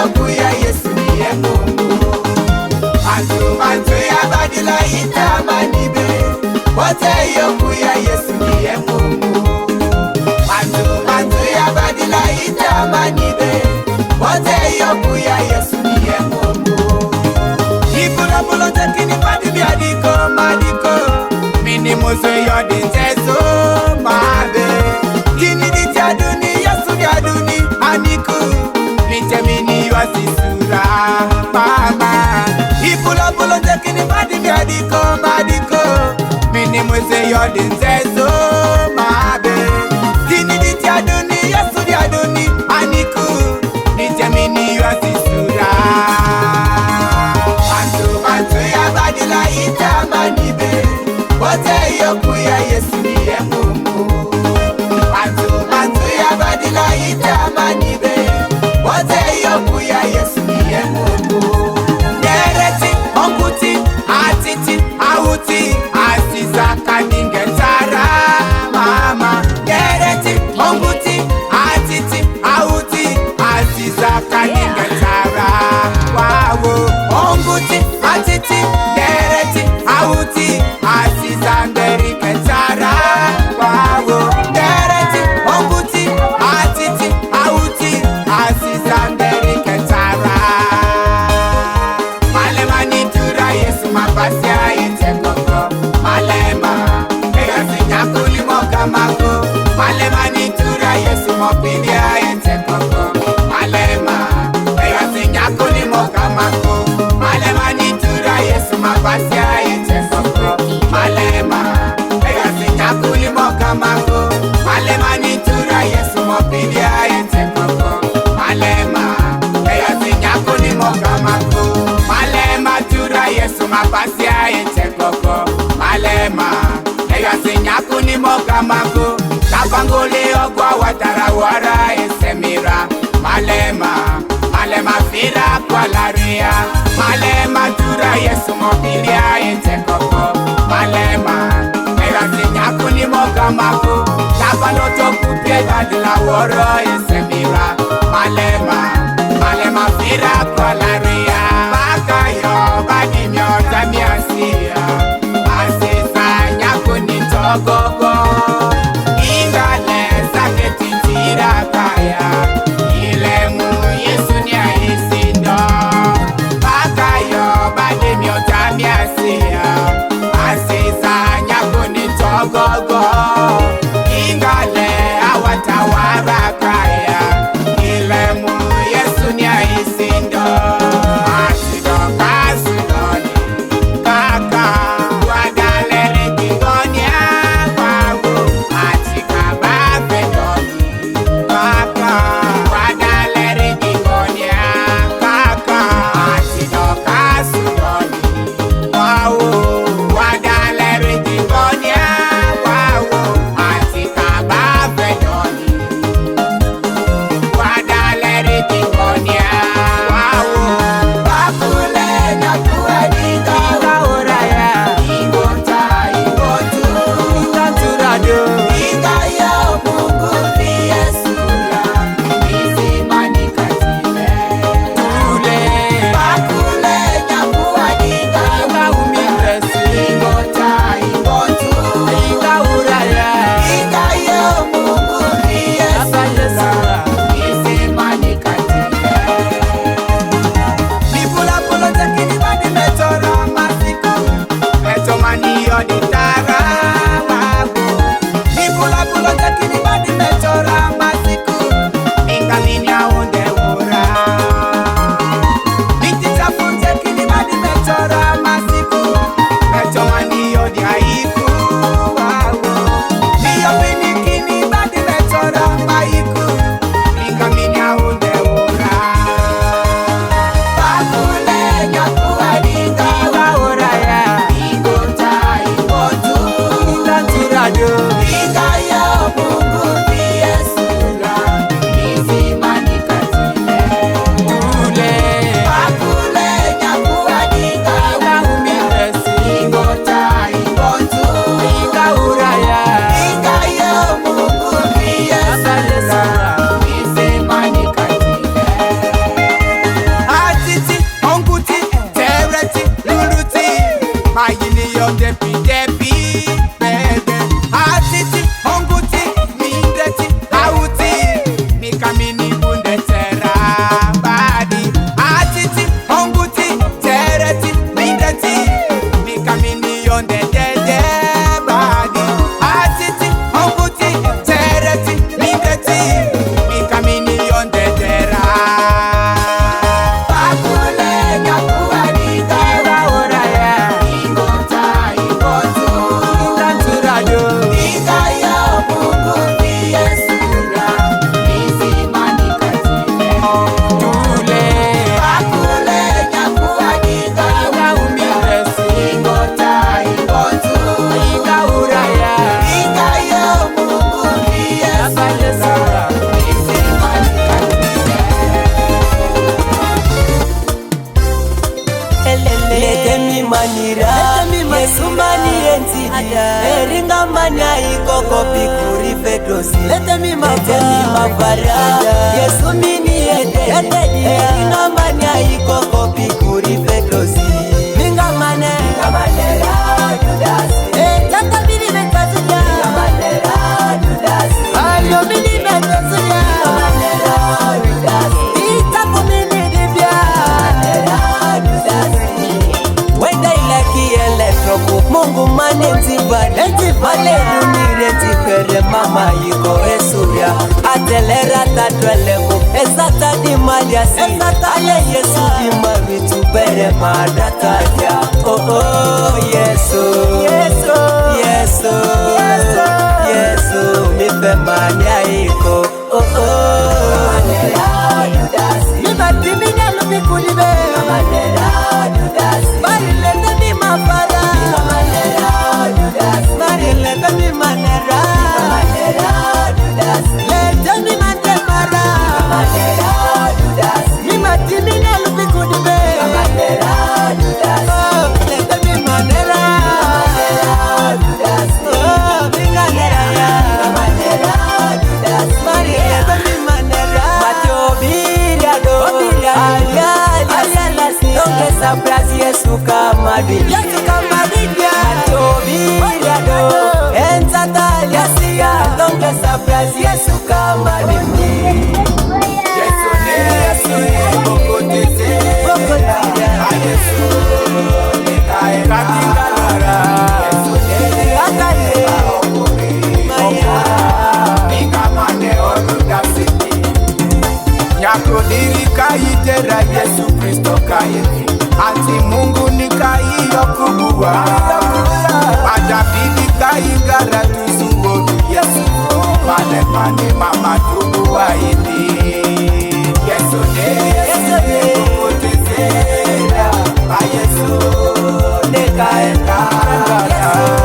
yokuya Yesu niye Mungu. Mantu ya badila itamanibe, wote yokuya Yesu niye Mungu. Mantu ya badila itamanibe, wote yokuya Yesu niye Mungu. Ikula bulo tekini padimi adiko madiko, mini mose yodi teso mabe. Kini di jaduni Yesu jaduni aniku, litemini wasisura mama. Ikula bulo tekini padimi adiko madiko, mini mose yodi teso mabe. Kini di jaduni Yesu jaduni aniku, litemini wasisura. Mantu ya badila itamanibe, wote yokuya Yesu niye Mungu. Mantu ya badila itamanibe, wote yokuya Yesu niye Mungu. Nereti, onguti, atiti, auti, asiza kaninge tara mama. Nereti, onguti, atiti, auti, asiza kaninge tara wawo. Onguti, atiti, nereti, auti, asiza ngeri ketara wawo. Nereti, onguti, atiti, auti, asiza ngeri ketara. Malema nitura Yesu mabasi aite koko. Malema, ega sinyakuli moka mako. Malema nitura Yesu mopili aite koko. Malema, ega sinyakuli moka mako. Malema nitura Yesu mabasi aite koko. Malema, ega sinyakuli moka mako. Malema nitura Yesu mopili aite koko. Malema, ega sinyakuli moka mako. Malema tura Yesu mabasi aite koko. Malema, ega sinyakuli moka mako. Kapangole ogwa watarawara esemira. Malema fira kwa laria. Malema tura Yesu mopili aite koko. Malema, ega sinyakuli moka mako. Kapanoto kupye badila woro esemira. Malema fira kwa laria. Baka yo badi myota miasia. Asisa nyakuni togogo. Ingale sake titira kaya. Ilemu Yesu ni aisindo. Baka yo badi myota miasia. Asisa nyakuni togogo. Ingale awatawara kaya. Ilemu Yesu ni aisindo. Let me mafara Yesu mini ede Inga manya iko kopi kuri fedrosi Minga manera Judasi Tata bili metazuja Minga manera Judasi Ayo bili metazuja Minga manera Judasi Itapo mini dibia Manera Judasi Wenda ilaki elektroku Mungu mane mzibane Male dumire tikere mama yiko esuya Atelera tatweleko Esata di maliasi Ale Yesu di maritu bere madataja Oh oh Yesu Yesu Yesu Yesu Yesu Mife mania yiko Oh oh Manera Judasi Mibati minyalu mikulibe Manera Judasi Barilende mi mafara Manera Judasi Barilende mi manera Manera Judasi Lende mi mantemara Manera Judasi Mibati minyalu mikulibe Manera Judasi Lende mi manera Manera Judasi Oh, minganera Manera Judasi Barilende mi manera Matyo biriado Ayala Donge sabrasi Yesu kamadi Yesu kamadi Matyo biriado Enzatali Asia Donge sabrasi Yesu kamadi Yesu ne Yesu ne Bokotese Yesu ne kae katika lara Yesu ne akale Maya Mingamane orudasiti Nyakodiri kaitera Yesu Kristo kaiti Ati Mungu ni kaiyo kubua Adabidi kaigara tuzuodu Yesu Mane mama tubua indi Yesu ne Kukutizera Yesu ne kaengara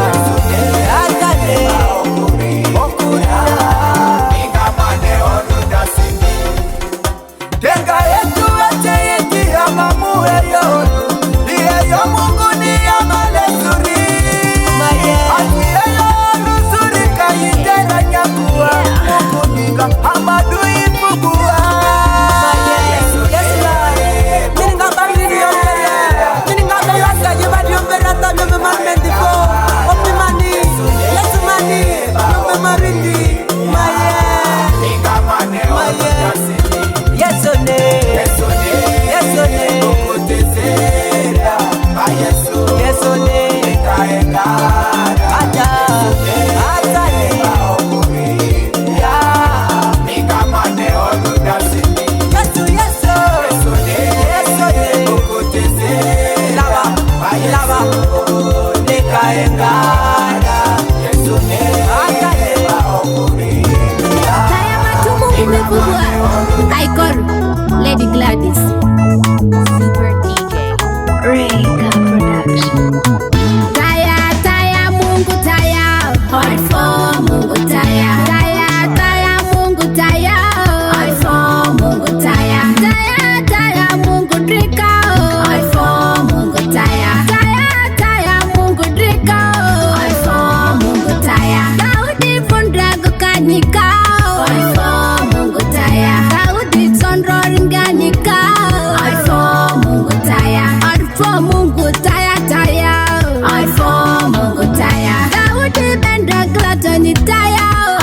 Yesu ne akane Okura Mingamane orudasini Tenga yetu ete yeti ya mamu eyo Liye yo Mungu ni ya malezuri Ati eyo nuzuri kayitera nyakua Mungu niga amadu ifugua Yesu lae Mininga mbili yombele Mininga mbele kajibadi yombele Ata nyome marmendi po Opi mani Yesu mani Nyome marindi Maye Minga mane orudasini Yesu ne Yesu ne Yesu ne Kukutizera Yesu Yesu ne kaengara Aja Aja ne Aokuri Ya Mingamane orudasini Yesu Yesu Yesu ne Yesu ne Kukutizera Yesu ne kaengara Yesu ne Aja ne Aokuri Saya matumu kumekubwa Kaikoru Lady Gladys Super DJ Rega Production Taya Mungu taya All for Mungu taya Taya Mungu taya All for Mungu taya Taya Mungu drika All for Mungu taya Taya Mungu drika All for Mungu taya Daudi fundrago kanyika All for Mungu taya Daudi sondro ringanyika All for Mungu taya All for Mungu taya taya I form Mungu taya. Daudi benda klato ni taya.